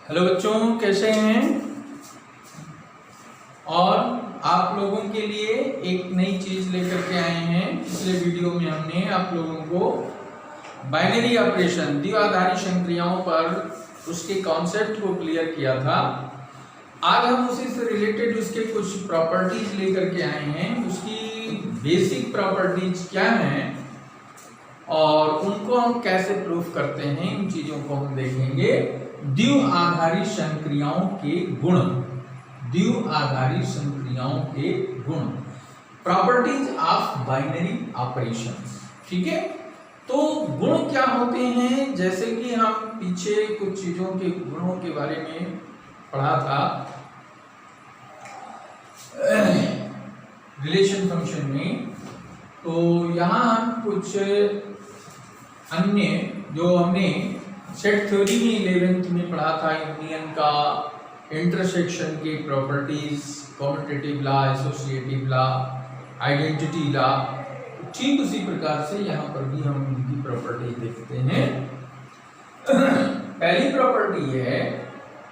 Hello बच्चों, कैसे हैं। और आप लोगों के लिए एक नई चीज लेकर के आए हैं। पिछले वीडियो में हमने आप लोगों को बाइनरी ऑपरेशन द्विआधारी संक्रियाओं पर उसके कॉन्सेप्ट को क्लियर किया था। आज हम उसी से रिलेटेड उसके कुछ प्रॉपर्टीज लेकर के आए हैं। उसकी बेसिक प्रॉपर्टीज क्या हैं और उनको हम कैसे प्रूफ करते हैं, इन चीजों को हम देखेंगे। द्विआधारी संक्रियाओं के गुण, द्विआधारी संक्रियाओं के गुण, प्रॉपर्टीज ऑफ बाइनरी ऑपरेशंस। ठीक है, तो गुण क्या होते हैं, जैसे कि हम पीछे कुछ चीजों के गुणों के बारे में पढ़ा था रिलेशन फंक्शन में। तो यहां हम कुछ अन्य जो हमने सेट थ्योरी में 11th में पढ़ा था, यूनियन का, इंटरसेक्शन के properties, commutative law, associative law, identity law, ठीक उसी प्रकार से यहाँ पर भी हम इनकी प्रॉपर्टीज देखते हैं। पहली प्रॉपर्टी है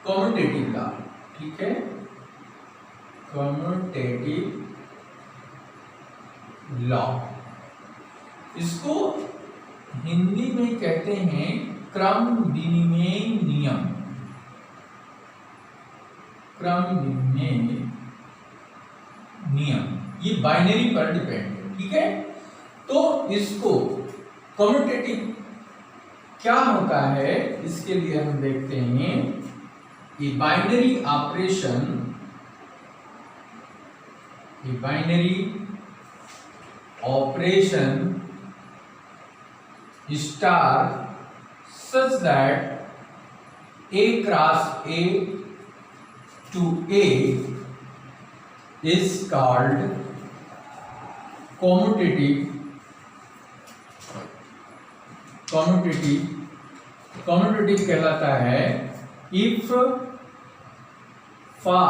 कम्यूटेटिव लॉ। ठीक है, कम्यूटेटिव लॉ, इसको हिंदी में कहते हैं क्रम विनिमय नियम। क्रम विनिमय नियम ये बाइनरी पर डिपेंड है। ठीक है, तो इसको कम्यूटेटिव क्या होता है, इसके लिए हम देखते हैं कि binary operation, binary operation star such that A cross A to A is called commutative कहलाता है if for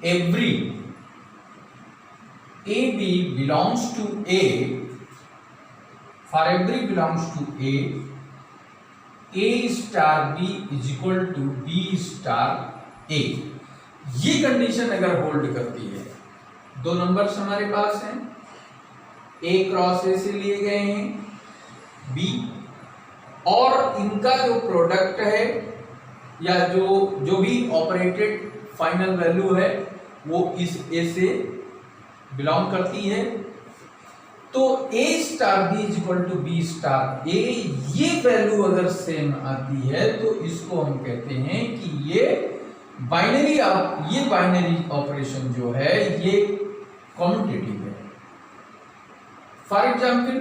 every AB belongs to A, for every belongs to A star B is equal to B star A। ये condition अगर hold करती है, दो numbers हमारे पास हैं, A cross A से लिए गए हैं B, और इनका जो प्रोडक्ट है या जो भी ऑपरेटेड फाइनल वैल्यू है वो इस A से बिलोंग करती है, तो A star B is equal to B star A, ये वैल्यू अगर सेम आती है तो इसको हम कहते हैं कि ये बाइनरी ऑपरेशन जो है ये कम्यूटेटिव है। फॉर एग्जाम्पल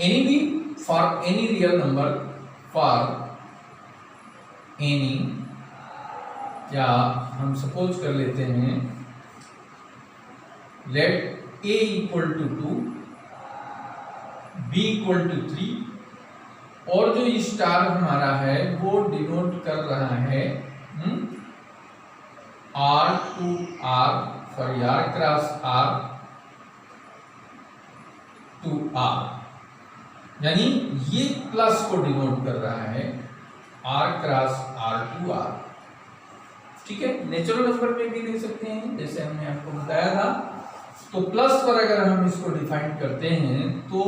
एनी भी for any real number, for any, या हम सपोज कर लेते हैं let A equal to 2, B equal to 3, और जो स्टार हमारा है वो डिनोट कर रहा है R to R, sorry R cross R to R, यानी ये प्लस को डिनोट कर रहा है R cross R to R। ठीक है, नेचुरल नंबर में भी ले सकते हैं जैसे हमने आपको बताया था। तो प्लस पर अगर हम इसको डिफाइन करते हैं तो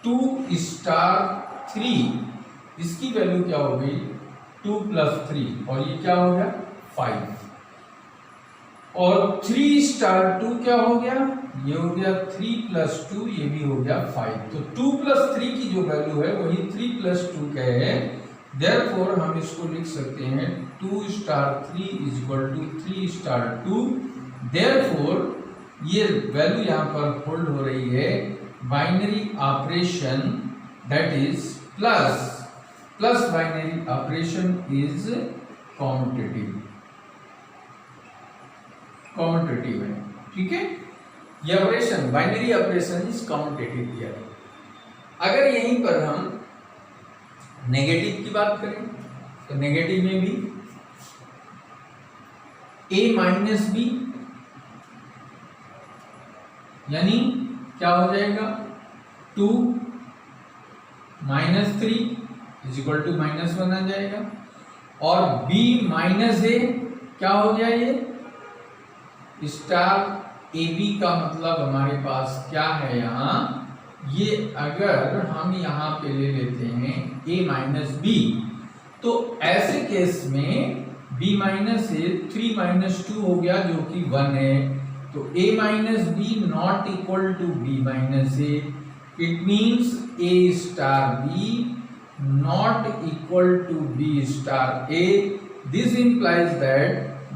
2 स्टार 3, इसकी वैल्यू क्या हो गई 2 प्लस 3, और ये क्या हो गया 5, और 3 स्टार 2 क्या हो गया, ये हो गया 3 प्लस 2, ये भी हो गया 5। तो 2 प्लस 3 की जो वैल्यू है वही 3 प्लस 2 का है। देयरफॉर हम इसको लिख सकते हैं 2 star 3 is equal to 3 star 2। Therefore ये वैल्यू यहाँ पर होल्ड हो रही है binary operation, that is plus binary operation is commutative है। ठीक है, ये operation binary operation is commutative किया है। अगर यहीं पर हम नेगेटिव की बात करें तो नेगेटिव में भी A माइनस B, यानी क्या हो जाएगा 2 -3 इज इक्वल टू -1 आ जाएगा, और b माइनस ए क्या हो गया, ये स्टार ए बी का मतलब हमारे पास क्या है यहाँ, ये अगर हम यहाँ पे ले लेते हैं a माइनस बी, तो ऐसे केस में b माइनस ए 3 माइनस 2 हो गया जो कि 1 है, तो a minus b not equal to b minus a, it means a star b not equal to b star a. This implies that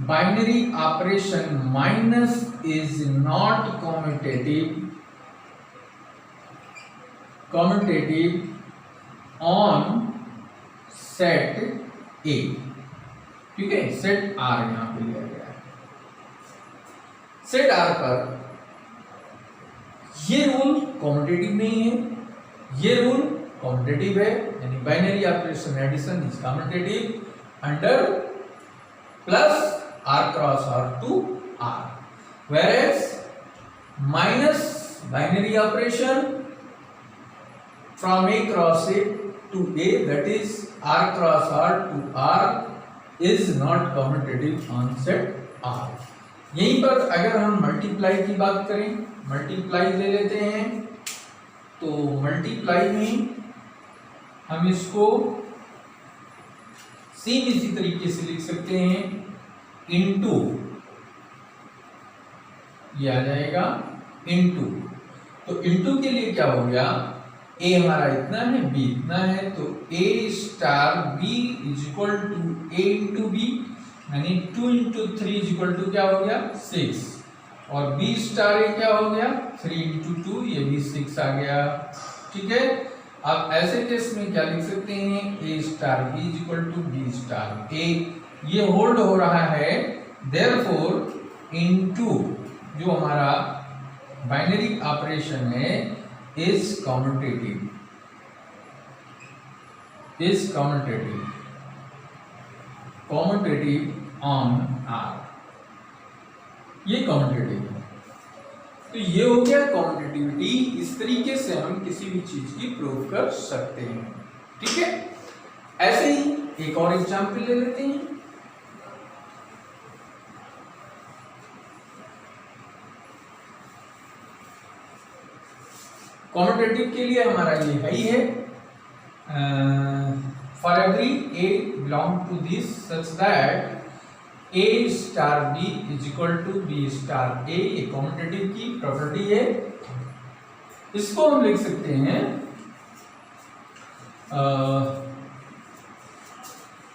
binary operation minus is not commutative on set a. ठीक है, set R यहां पे लिया गया है। Set R पर ये rule commutative नहीं है, ये रूल कॉम्यूटेटिव है, यानी binary operation addition is commutative under plus r cross r to r, whereas minus binary operation from a cross a to a, that is r cross r to r is not commutative on set r। यहीं पर अगर हम multiply की बात करें, multiply ले लेते हैं, तो मल्टीप्लाई में हम इसको सेम इसी तरीके से लिख सकते हैं, इनटू ये आ जाएगा इनटू, तो इनटू के लिए क्या हो गया, a हमारा इतना है, b इतना है, तो a star b is equal to a into b, यानी 2 इंटू 3 इज इक्वल टू क्या हो गया 6, और b स्टार a क्या हो गया 3 इंटू 2, ये भी 6 आ गया। ठीक है, अब ऐसे केस में क्या लिख सकते हैं, a star b is equal to b star a, ये होल्ड हो रहा है, देयरफॉर इनटू जो हमारा बाइनरी ऑपरेशन है is commutative, commutative on r, ये कॉम्यूटेटिव है। तो ये हो गया कॉम्यूटेटिविटी, इस तरीके से हम किसी भी चीज की प्रूव कर सकते हैं। ठीक है, ऐसे ही एक और एग्जांपल ले लेते हैं। कॉम्यूटेटिव के लिए हमारा ये है ही है, for every a belong to this such that a star b is equal to b star a, ये कॉम्यूटेटिव की प्रॉपर्टी है। इसको हम लिख सकते हैं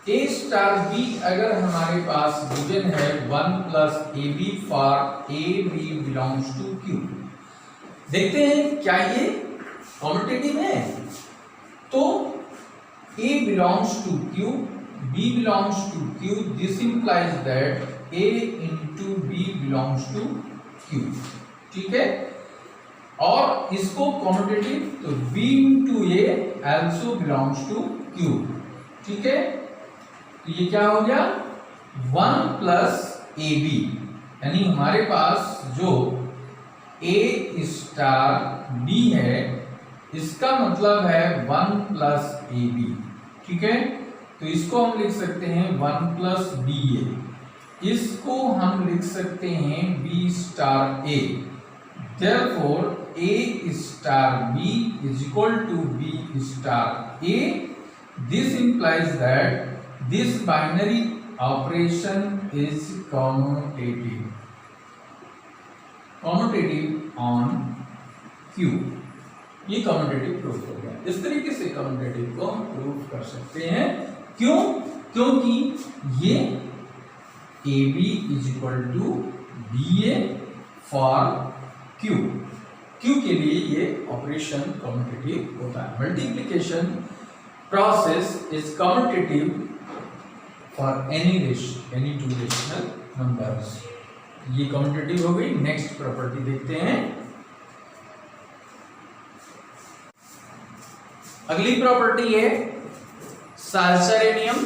a स्टार b अगर हमारे पास गिवन है 1 plus a b for a b belongs to q, देखते हैं क्या ये कॉम्यूटेटिव है। तो a belongs to q, b belongs to q, this implies that a into b belongs to q। ठीक है, और इसको कॉम्यूटेटिव, तो b into a also belongs to q। ठीक है, तो ये क्या हो गया 1 प्लस ए बी, यानी हमारे पास जो a स्टार b है इसका मतलब है 1 प्लस ए बी। ठीक है, तो इसको हम लिख सकते हैं 1 प्लस बी ए, इसको हम लिख सकते हैं b star a, therefore a star b is equal to b star a। This implies that this binary operation is commutative on q। ये कॉम्यूटेटिव प्रूफ हो गया। इस तरीके से कॉम्यूटेटिव को हम प्रूफ कर सकते हैं। क्यों? क्योंकि ये a b is equal to b a for q, q के लिए ये ऑपरेशन कॉम्यूटेटिव होता है। Multiplication process is commutative for any two rational numbers. ये कॉम्यूटेटिव हो गई। नेक्स्ट प्रॉपर्टी देखते हैं। अगली प्रॉपर्टी है साल्सर नियम,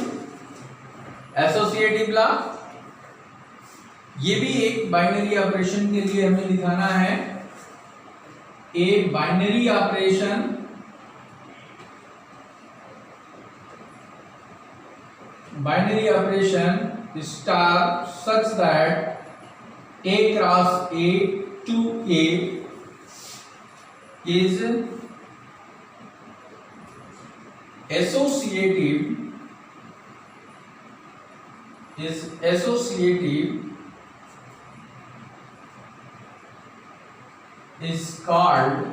एसोसिएटिव लॉ। ये भी एक बाइनरी ऑपरेशन के लिए हमें दिखाना है। A binary operation binary operation star such that A cross A to A is associative is called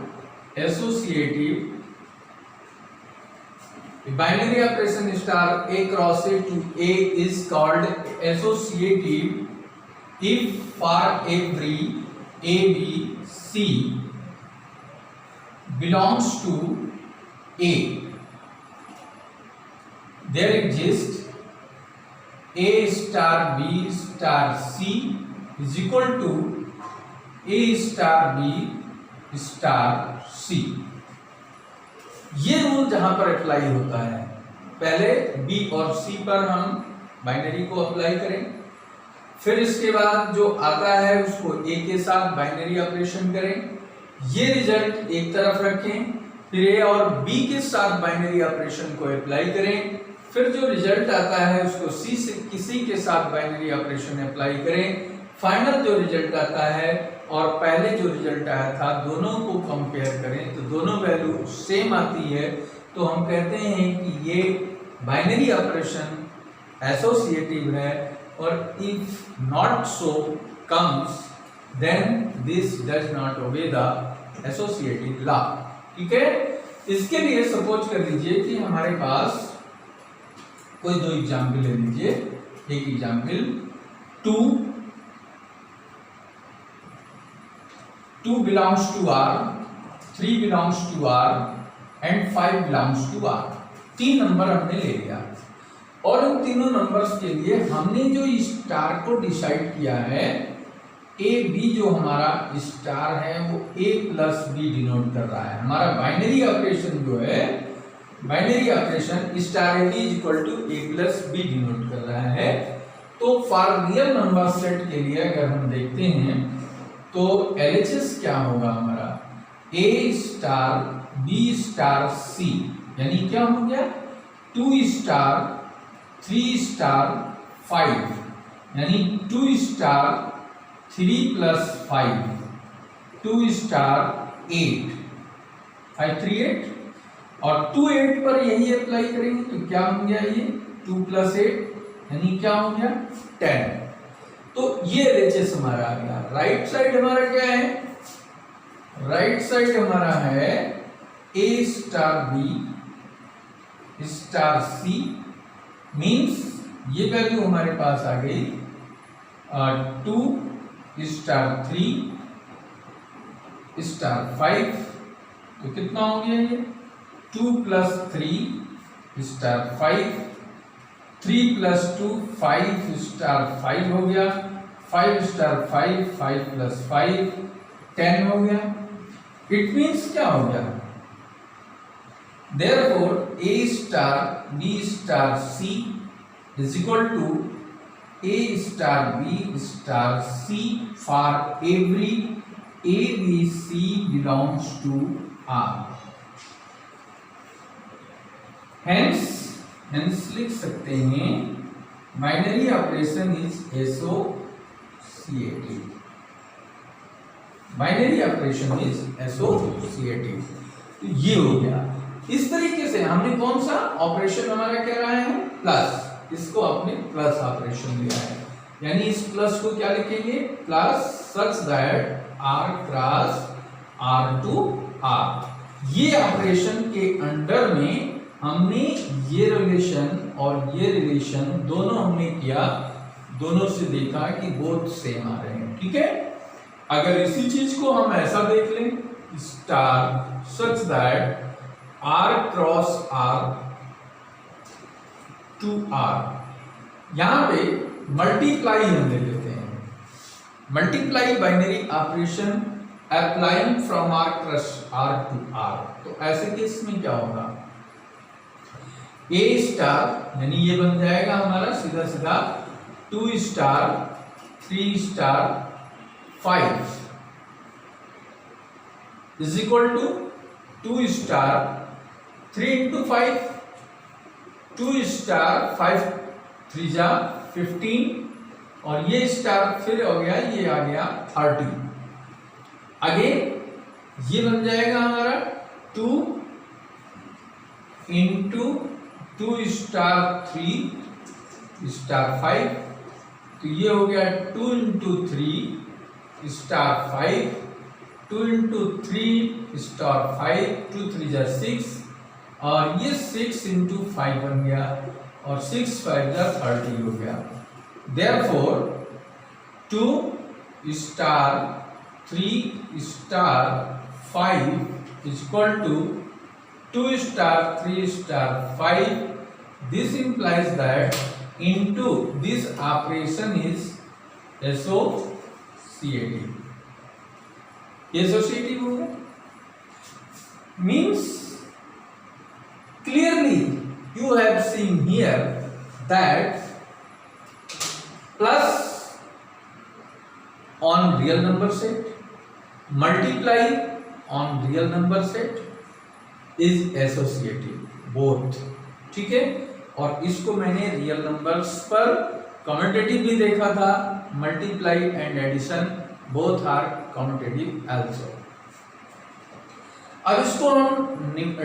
associative. The binary operation star A cross A to A is called associative if for every A, B, C belongs to A, there exists A star B star C is equal to A star B star C. ये rule जहां पर apply होता है, पहले B और सी पर हम binary को अप्लाई करें, फिर इसके बाद जो आता है उसको ए के साथ बाइनरी ऑपरेशन करें, ये रिजल्ट एक तरफ रखें, फिर ए और बी के साथ बाइनरी ऑपरेशन को अप्लाई करें, फिर जो रिजल्ट आता है उसको सी से किसी के साथ बाइनरी ऑपरेशन अप्लाई करें, फाइनल जो रिजल्ट आता है और पहले जो रिजल्ट आया था दोनों को कंपेयर करें तो दोनों वैल्यू सेम आती है, तो हम कहते हैं कि ये बाइनरी ऑपरेशन एसोसिएटिव है, और if not so comes then this does not obey the associative law. ठीक है, इसके लिए सपोज कर लीजिए कि हमारे पास कोई दो एग्जाम्पल ले लीजिए। एक example 2 belongs to R, 3 belongs to R and 5 belongs to R। 3 number हमने ले लिया और उन तीनों नंबर्स के लिए हमने जो स्टार को डिसाइड किया है, ए बी जो हमारा स्टार है वो ए प्लस बी डिनोट कर रहा है। हमारा बाइनरी ऑपरेशन जो है, binary operation star a b is equal to a plus b denote कर रहा है। तो फॉर रियल नंबर सेट के लिए अगर हम देखते हैं तो LHS क्या होगा हमारा, A star B star C, यानी क्या हो गया 2 स्टार 3 स्टार 5, यानी 2 स्टार 3 प्लस 5, 2 स्टार 8, 5 3 8, और 2 8 पर यही अप्लाई करेंगे तो क्या हो गया ये 2 प्लस 8, यानी क्या हो गया 10। तो ये LHS हमारा आ गया। राइट साइड हमारा क्या है, राइट साइड हमारा है A star B star C, means ये वैल्यू हमारे पास आ गई 2 स्टार 3 स्टार 5, तो कितना हो गया ये 2 प्लस 3 स्टार 5, 3 प्लस 2 5 स्टार 5 हो गया, 5 स्टार 5 5 प्लस 5 10 हो गया। इट मीन्स क्या हो गया, therefore A star B star C is equal to A star B star C for every A B C belongs to R। Hence लिख सकते हैं binary operation is associative, binary operation is associative. तो ये हो गया। इस तरीके से हमने कौन सा ऑपरेशन हमारा कह रहा है प्लस, इसको आपने प्लस ऑपरेशन लिया है, यानी इस प्लस को क्या लिखेंगे plus such that R cross R to R. ये ऑपरेशन के अंडर में हमने ये रिलेशन और ये रिलेशन दोनों हमने किया, दोनों से देखा कि बोथ सेम आ रहे हैं। ठीक है, अगर इसी चीज को हम ऐसा देख लें star such that R cross R to R, यहां पे मल्टीप्लाई हम ले लेते हैं, multiply binary operation applying from R cross R to R. तो ऐसे केस में क्या होगा, A स्टार यानी ये बन जाएगा हमारा सीधा सीधा 2 star 3 star 5 is equal to 2 star 3 into 5, 2 star 5 3 जा 15 और ये स्टार फिर हो गया, ये आ गया 30। अगेन ये बन जाएगा हमारा 2 इंटू 2 स्टार 3 स्टार 5, तो ये हो गया 2 इंटू 3 स्टार 5, 2 इंटू 3 स्टार 5, 2 3 जा 6 और ये 6 इंटू 5 बन गया और 6 5 जा 30 हो गया। Therefore 2 star 3 star 5 is equal to 2 star 3 star 5. This implies that into this operation is associative. Associative हो गया, means clearly you have seen here that plus on real number set, multiply on real number set is associative both, ठीक है। और इसको मैंने real numbers पर commutative भी देखा था, multiply and addition both are commutative also. अब इसको हम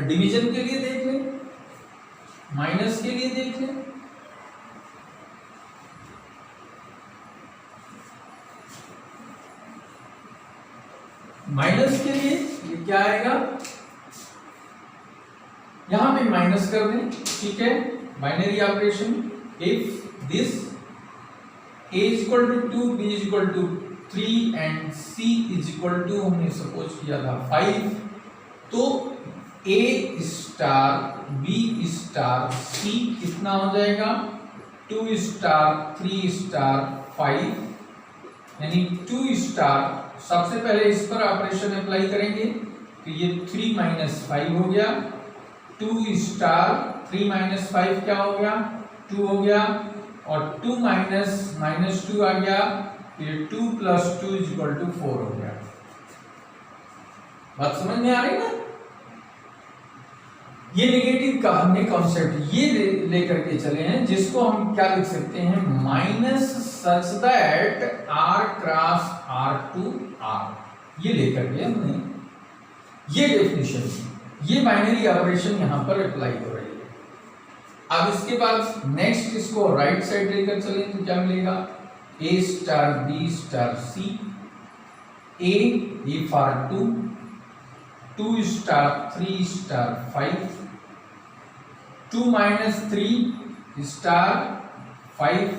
डिवीजन के लिए देख लें, माइनस के लिए देख लें। माइनस के लिए ये क्या आएगा, यहां पे माइनस कर दें, ठीक है। Binary operation, if this a is equal to 2, b is equal to 3 and c is equal to हमने सपोज किया था 5, तो a star b star c कितना हो जाएगा 2 स्टार 3 स्टार 5, यानी 2 स्टार। सबसे पहले इस पर ऑपरेशन अप्लाई करेंगे तो ये 3 माइनस 5 हो गया, 2 स्टार 3 माइनस 5 क्या हो गया 2 हो गया, और 2 माइनस 2 आ गया, ये 2 प्लस 2 इज इक्वल टू 4 हो गया। बात समझ में आ रही ना। ये नेगेटिव का हमने कॉन्सेप्ट ये लेकर के चले हैं, जिसको हम क्या लिख सकते हैं, minus such that r cross r to r, ये लेकर के हमने ये डेफिनेशन, ये बाइनरी ऑपरेशन यहां पर अप्लाई हो रही है। अब इसके बाद नेक्स्ट इसको राइट साइड लेकर चले तो क्या मिलेगा, a star b star c, a for 2 star 3 star 5, 2 minus 3 star 5,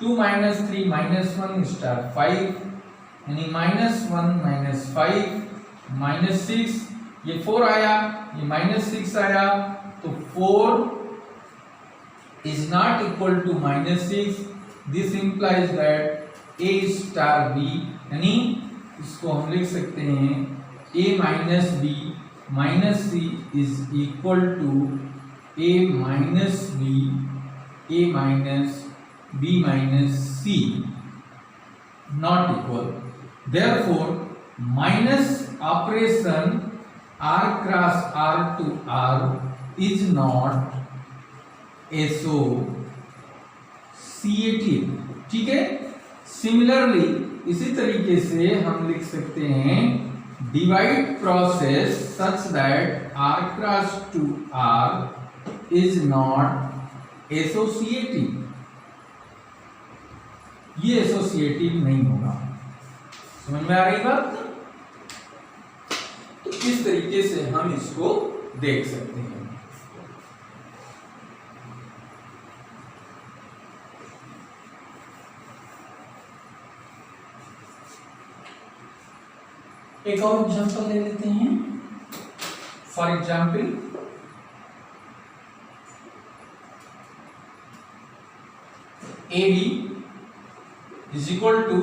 2 minus 3 minus 1 star 5, यानी माइनस 1 माइनस 5 माइनस 6, ये 4 आया, ये माइनस 6 आया, तो 4 is not equal to minus 6. This implies that a star b, यानी इसको हम लिख सकते हैं a minus b minus c is equal to a minus b, a minus b minus c, not equal. Therefore, minus operation r cross r to r is not associative, ठीक है। Similarly इसी तरीके से हम लिख सकते हैं divide process such that r cross to r is not associative, ये एसोसिएटिव नहीं होगा। समझ में आ रही बात। तो इस तरीके से हम इसको देख सकते हैं। एक और एग्जांपल ले लेते हैं। For example a b is equal to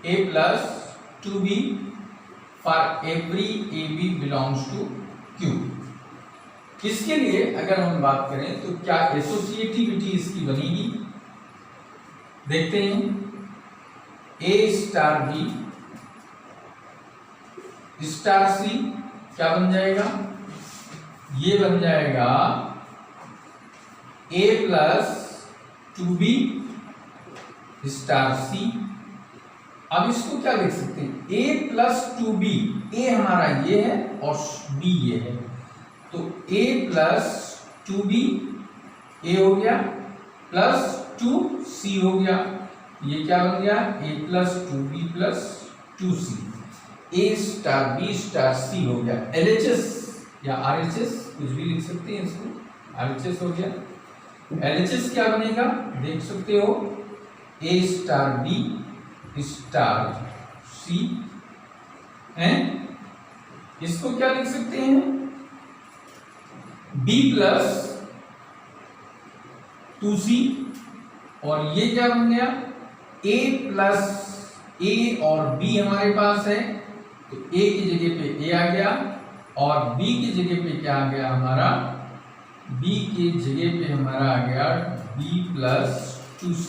a plus 2b for every a b belongs to q. इसके लिए अगर हम बात करें तो क्या एसोसिएटिविटी इसकी बनेगी, देखते हैं। ए स्टार बी स्टार सी क्या बन जाएगा, ये बन जाएगा a plus 2b star c। अब इसको क्या लिख सकते हैं, a प्लस 2b, a हमारा ये है और b ये है, तो a प्लस 2b a हो गया प्लस 2c हो गया, ये क्या बन गया a plus 2b plus 2c, a star b star c हो गया। LHS या RHS कुछ भी लिख सकते हैं इसको, RHS हो गया। LHS क्या बनेगा देख सकते हो, a star b star c है, इसको क्या लिख सकते हैं b प्लस 2c, और ये क्या बन गया a प्लस a और b हमारे पास है, तो a की जगह पे a आ गया और b की जगह पे क्या आ गया हमारा, b की जगह पे हमारा आ गया b plus 2c,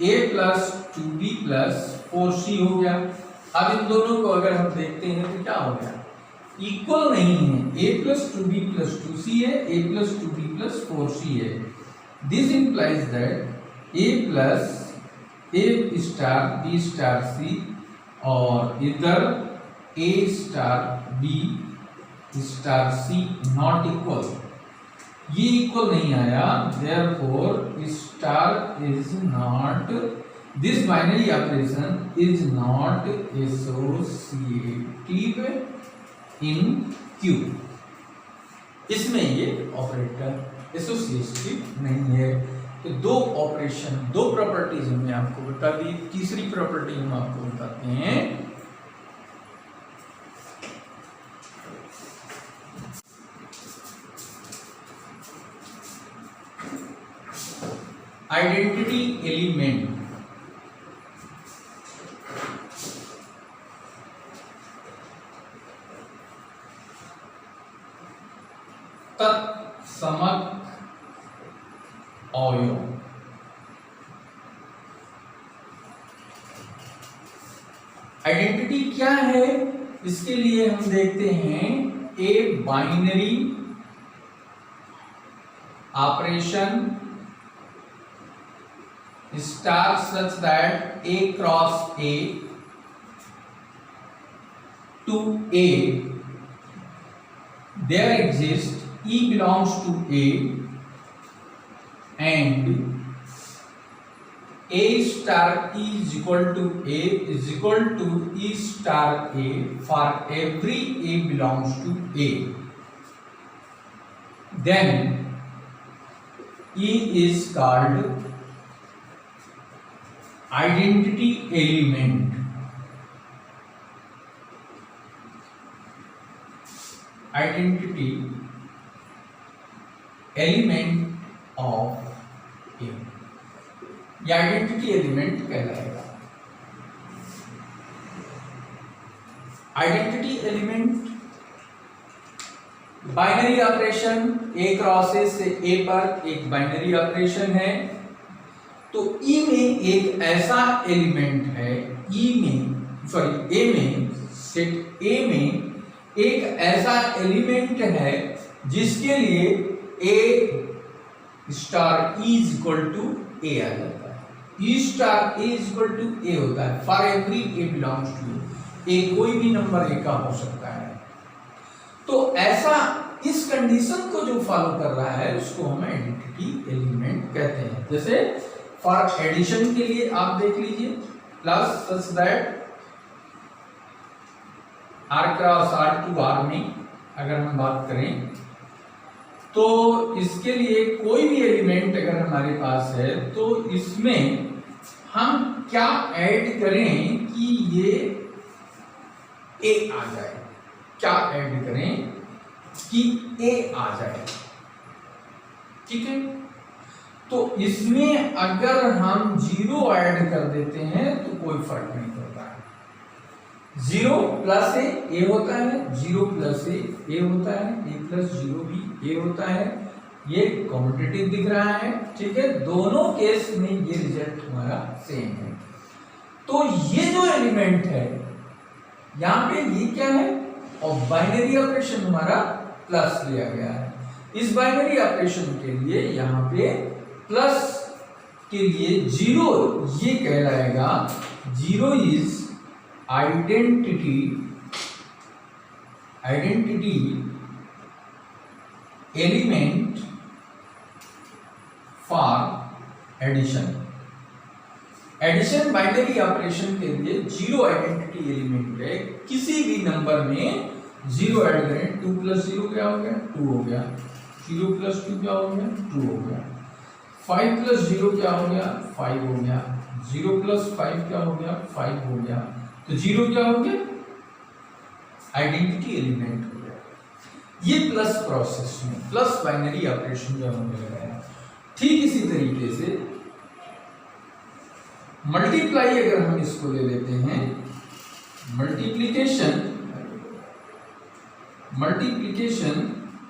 a plus 2b plus 4c हो गया। अब इन दोनों को अगर हम देखते हैं तो क्या हो गया, इक्वल नहीं है, a plus 2b plus 2c है, a plus 2b plus 4c है। This implies that a plus a star b star c और इधर a star b star c not equal, ये इक्वल नहीं आया, therefore star is not, this binary operation is not associative in Q, इसमें ये operator associative नहीं है। तो दो ऑपरेशन, दो प्रॉपर्टीज हमने आपको बता दी, तीसरी प्रॉपर्टी हम आपको बताते हैं आइडेंटिटी एलिमेंट। तत्समक अवयव, आइडेंटिटी क्या है, इसके लिए हम देखते हैं a binary operation star such that A cross A to A, there exists E belongs to A and A star E is equal to A is equal to E star A for every A belongs to A, then E is called identity element. Identity element of A, ये identity element कहलाएगा। Identity element binary operation, A cross A से A पर एक binary operation है, तो ई में एक ऐसा एलिमेंट है, ई में सॉरी ए में, सेट ए में एक ऐसा एलिमेंट है जिसके लिए A star E is equal to A आ जाता है। E star A is equal to A होता है for every A belongs to A, कोई भी नंबर ए का हो सकता है। तो ऐसा इस कंडीशन को जो फॉलो कर रहा है उसको हम आइडेंटिटी एलिमेंट कहते हैं। जैसे फॉर एडिशन के लिए आप देख लीजिए, plus such that R cross R to R में अगर हम बात करें तो इसके लिए कोई भी एलिमेंट अगर हमारे पास है तो इसमें हम क्या ऐड करें कि ये ए आ जाए, क्या ऐड करें कि ए आ जाए, ठीक है। तो इसमें अगर हम जीरो ऐड कर देते हैं तो कोई फर्क नहीं पड़ता है। जीरो प्लस ए होता है, जीरो प्लस ए होता है, ए प्लस जीरो भी ए होता है, ये कॉम्पिटिटिव दिख रहा है, ठीक है। दोनों केस में ये रिजल्ट हमारा सेम है। तो ये जो एलिमेंट है यहाँ पे ये क्या है, और बाइनरी ऑपरेशन हमारा प्लस लिया गया है। इस बाइनरी ऑपरेशन के लिए यहाँ पे प्लस के लिए जीरो ये कहलाएगा, zero is identity element for addition. Addition binary operation के लिए जीरो आइडेंटिटी एलिमेंट है। किसी भी नंबर में जीरो ऐड करें, 2 + 0 क्या हो गया, 2 हो गया, 0 + 2 क्या हो गया, 2 हो गया, 5 + 0 क्या हो गया, 5 हो गया, 0 + 5 क्या हो गया, 5 हो गया। तो जीरो क्या हो गया, आइडेंटिटी एलिमेंट हो गया। ये प्लस प्रोसेस में प्लस बाइनरी ऑपरेशन जो होने लगा है। ठीक इसी तरीके से मल्टीप्लाई अगर हम इसको ले लेते हैं, multiplication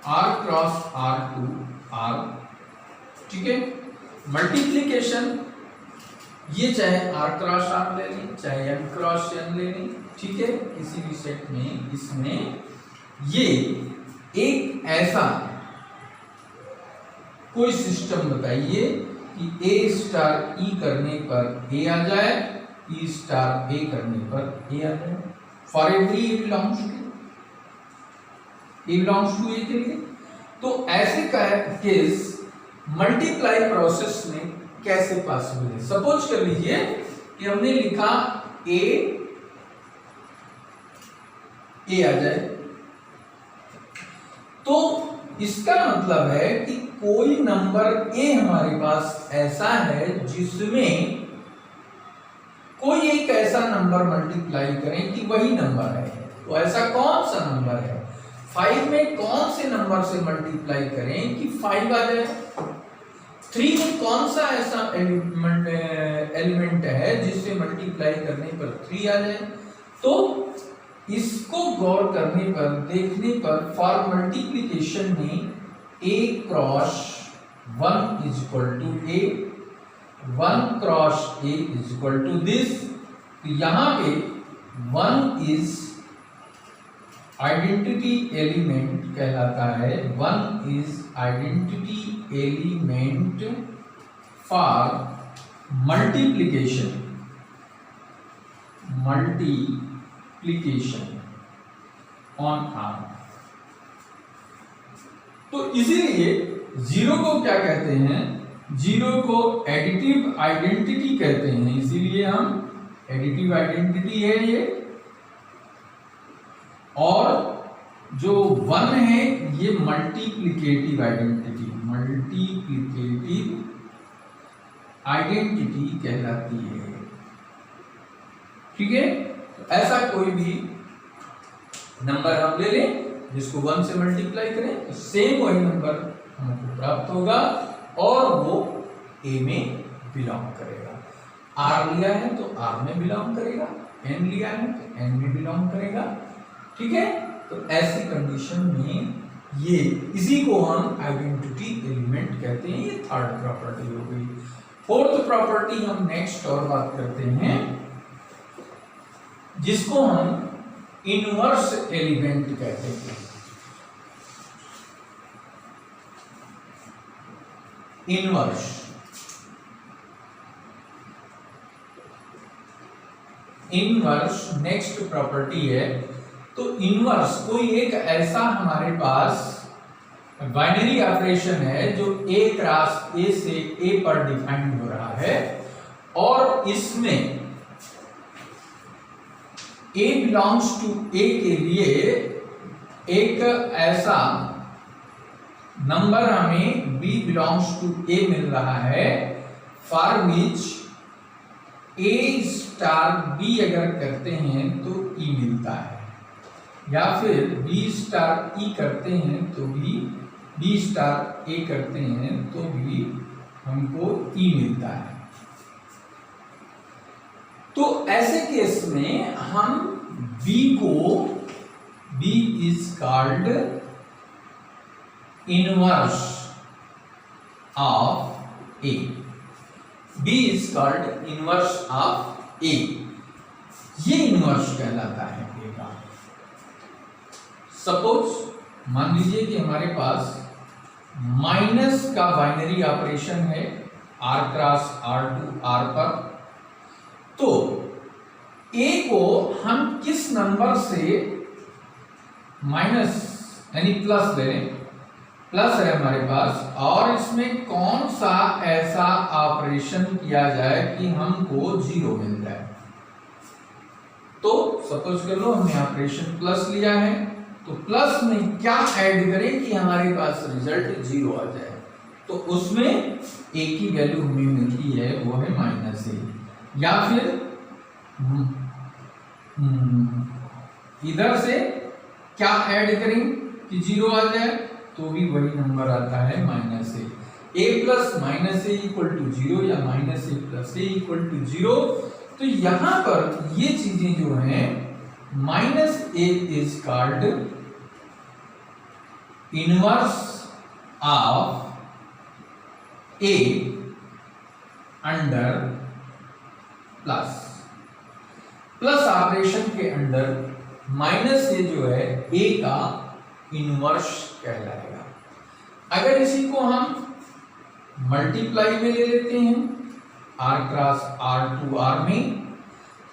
r × r to r, ठीक है। मल्टीप्लिकेशन ये चाहे r × r ले लें, चाहे n × n ले लें, ठीक है। किसी भी सेट में इसमें ये एक ऐसा कोई सिस्टम बताइए कि A* E करने पर A आ जाए, E* A करने पर A आ जाए। For every A belongs to A के लिए। तो ऐसे केस मल्टीप्लाई प्रोसेस में कैसे पॉसिबल है। सपोज कर लीजिए कि हमने लिखा A आ जाए, तो इसका मतलब है कि कोई नंबर A हमारे पास ऐसा है जिसमें कोई एक ऐसा नंबर मल्टीप्लाई करें कि वही नंबर है। तो ऐसा कौन सा नंबर है, 5 में कौन से नंबर से मल्टीप्लाई करें कि 5 आ जाए। 3 में कौन सा ऐसा एलिमेंट है जिससे मल्टीप्लाई करने पर 3 आ जाए। तो इसको गौर करने पर, देखने पर, फॉर मल्टीप्लिकेशन में A × 1 = A, 1 × A = दिस। तो यहां पे 1 इज आइडेंटिटी एलिमेंट कहलाता है, 1 is identity element for multiplication on R। तो इसीलिए जीरो को क्या कहते हैं, जीरो को एडिटिव आइडेंटिटी कहते हैं। इसीलिए हम एडिटिव आइडेंटिटी है ये, और जो 1 है ये मल्टीप्लिकेटिव आइडेंटिटी कहलाती है, ठीक है। तो ऐसा कोई भी नंबर हम ले लें जिसको 1 से मल्टीप्लाई करें तो सेम वही नंबर हमको प्राप्त होगा और वो A में बिलोंग करेगा। R लिया है तो R में बिलोंग करेगा, N लिया है तो N में बिलोंग करेगा, ठीक है। तो ऐसी कंडीशन में ये, इसी को हम आइडेंटिटी एलिमेंट कहते हैं। ये थर्ड प्रॉपर्टी हो गई। फोर्थ प्रॉपर्टी हम नेक्स्ट और बात करते हैं, जिसको हम इनवर्स एलिमेंट कहते हैं। इनवर्स नेक्स्ट प्रॉपर्टी है। तो इनवर्स कोई एक ऐसा हमारे पास बाइनरी ऑपरेशन है जो A × A से A पर डिफाइंड हो रहा है, और इसमें A बिलोंग्स टू A के लिए एक ऐसा नंबर हमें B बिलोंग्स टू A मिल रहा है, फॉर विच A* B अगर करते हैं तो E मिलता है, या फिर B* E करते हैं तो भी, B* A करते हैं तो भी हमको E मिलता है। तो ऐसे केस में हम B is called inverse of A। B is called inverse of A। ये इनवर्स कहलाता है A का। सपोज मान लीजिए कि हमारे पास माइनस का बाइनरी ऑपरेशन है R क्रॉस R पर। तो A को हम किस नंबर से माइनस यानी प्लस ले लें, प्लस है हमारे पास, और इसमें कौन सा ऐसा ऑपरेशन किया जाए कि हमको 0 मिल जाए। तो सपोज कर लो हमने ऑपरेशन प्लस लिया है, तो प्लस में क्या ऐड करें कि हमारे पास रिजल्ट 0 आ जाए। तो उसमें A की वैल्यू हमें मिलती है, वो है -A। या फिर इधर से क्या ऐड करें कि 0 आ जाए, तो भी वही नंबर आता है -A। A plus -A equal to 0 या -A plus A equal to 0। तो यहां पर ये चीजें जो हैं, -A is called inverse of A under plus. Plus operation के अंडर -A जो है A का इनवर्स कहलाएगा। अगर इसी को हम मल्टीप्लाई में ले लेते हैं R क्रॉस R में,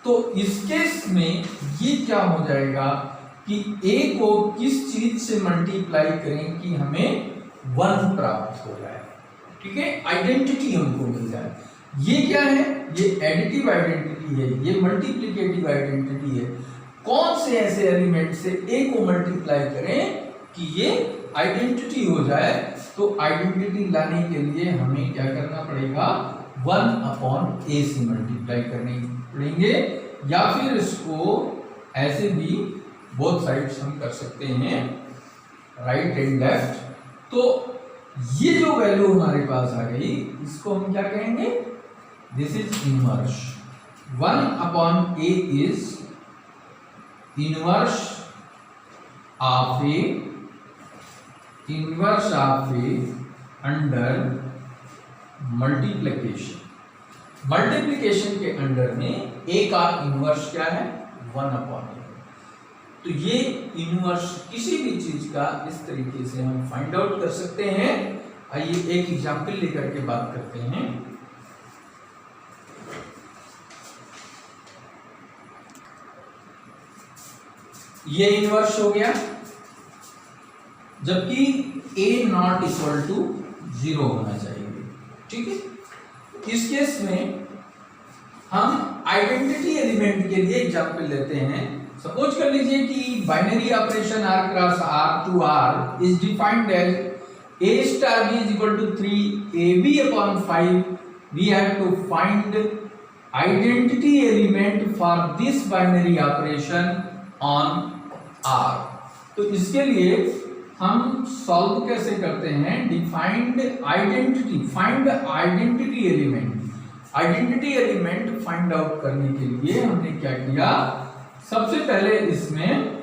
तो इस केस में ये क्या हो जाएगा कि A को किस चीज से मल्टीप्लाई करें कि हमें 1 प्राप्त हो जाए, ठीक है, आइडेंटिटी हमको मिल जाए। ये क्या है, ये एडिटिव आइडेंटिटी है, ये मल्टीप्लिकेटिव आइडेंटिटी है। कौन से ऐसे एलिमेंट से A को मल्टीप्लाई करें कि ये आइडेंटिटी हो जाए। तो आइडेंटिटी लाने के लिए हमें क्या करना पड़ेगा, 1/A से मल्टीप्लाई करने पड़ेंगे, या फिर इसको ऐसे भी बोथ साइड्स हम कर सकते हैं, राइट एंड लेफ्ट। तो ये जो वैल्यू हमारे पास आ गई, इसको हम क्या कहेंगे, this is inverse. 1/A is inverse of A under multiplication. Multiplication के अंडर में A का इनवर्स क्या है, 1/A। तो ये इनवर्स किसी भी चीज का इस तरीके से हम फाइंड आउट कर सकते हैं। आइए एक एग्जांपल लेकर के बात करते हैं। ये इनवर्स हो गया, जबकि A नॉट इक्वल टू 0 होना चाहिए, ठीक है। इस केस में हम आइडेंटिटी एलिमेंट के लिए एग्जांपल लेते हैं। सपोज कर लीजिए कि binary operation R cross R is defined as A star B is equal to 3AB/5। We have to find identity element for this binary operation on R। तो इसके लिए हम सॉल्व कैसे करते हैं, defined identity, find identity element. Identity element find out करने के लिए हमने क्या किया, सबसे पहले इसमें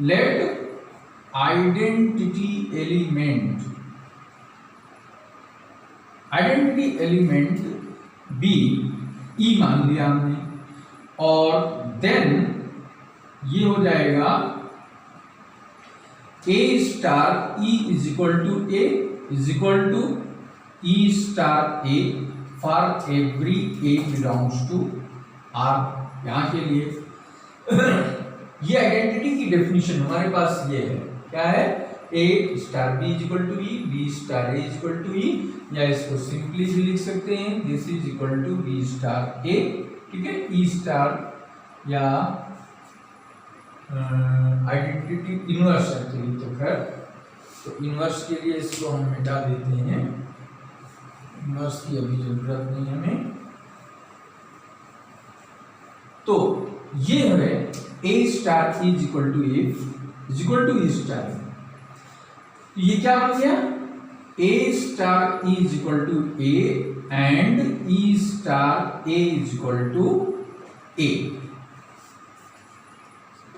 let identity element be e मान लिया हमने, और देन ये हो जाएगा A star E is equal to A is equal to E star A for every A belongs to R। यहां के लिए ये आइडेंटिटी की डेफिनेशन हमारे पास ये है, क्या है, A star B is equal to E, B star A is equal to E, या इसको सिंपली भी लिख सकते हैं, this is equal to B star A, ठीक है। E स्टार या आइडेंटिटी इनवर्स एक्चुअली, तो खैर, तो इनवर्स के लिए इसको हम मिटा देते हैं, इनवर्स की अभी जरूरत नहीं हमें। तो ये है A star is equal to A is equal to E star. ये क्या बन गया, A star E is equal to A and E star A is equal to A।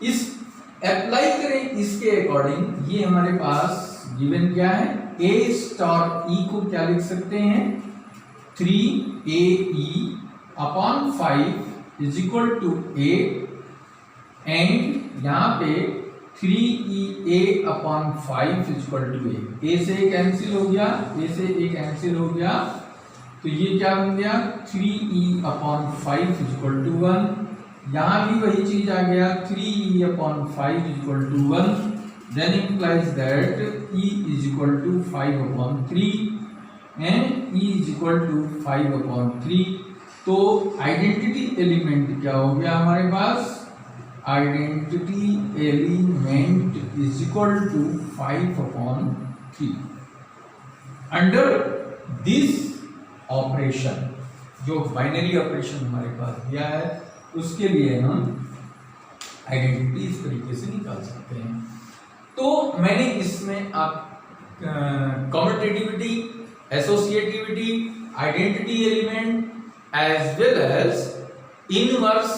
इस अप्लाई करें इसके अकॉर्डिंग, ये हमारे पास गिवन क्या है, A स्टार E को क्या लिख सकते हैं, 3AE/5 is equal to A, and यहां पे 3EA/5 is equal to A। A से एक कैंसिल हो गया, A से एक कैंसिल हो गया, तो ये क्या बन गया 3e/5 इक्वल टू 1। यहाँ भी वही चीज आ गया 3e/5 equal to 1। Then implies that e is equal to 5/3 and e is equal to 5/3। तो आइडेंटिटी एलिमेंट क्या हो गया हमारे पास, identity element is equal to 5/3। Under this operation, जो बाइनरी ऑपरेशन हमारे पास दिया है, उसके लिए हम आइडेंटिटी इस तरीके से निकाल सकते हैं। तो मैंने इसमें आप commutativity, associativity, identity element as well as inverse,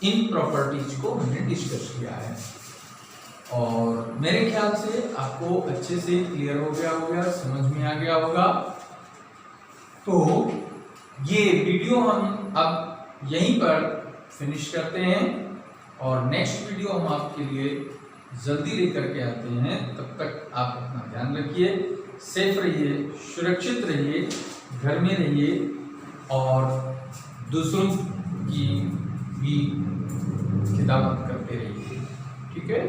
इन प्रॉपर्टीज को हमने डिस्कस किया है और मेरे ख्याल से आपको अच्छे से क्लियर हो गया, समझ में आ गया होगा। तो ये वीडियो हम अब यहीं पर फिनिश करते हैं और नेक्स्ट वीडियो हम आपके लिए जल्दी लेकर के आते हैं। तब तक आप अपना ध्यान रखिए, सेफ रहिए, सुरक्षित रहिए, घर में रहिए और दूसरों की भी खिदमत करते रहिए। ठीक है।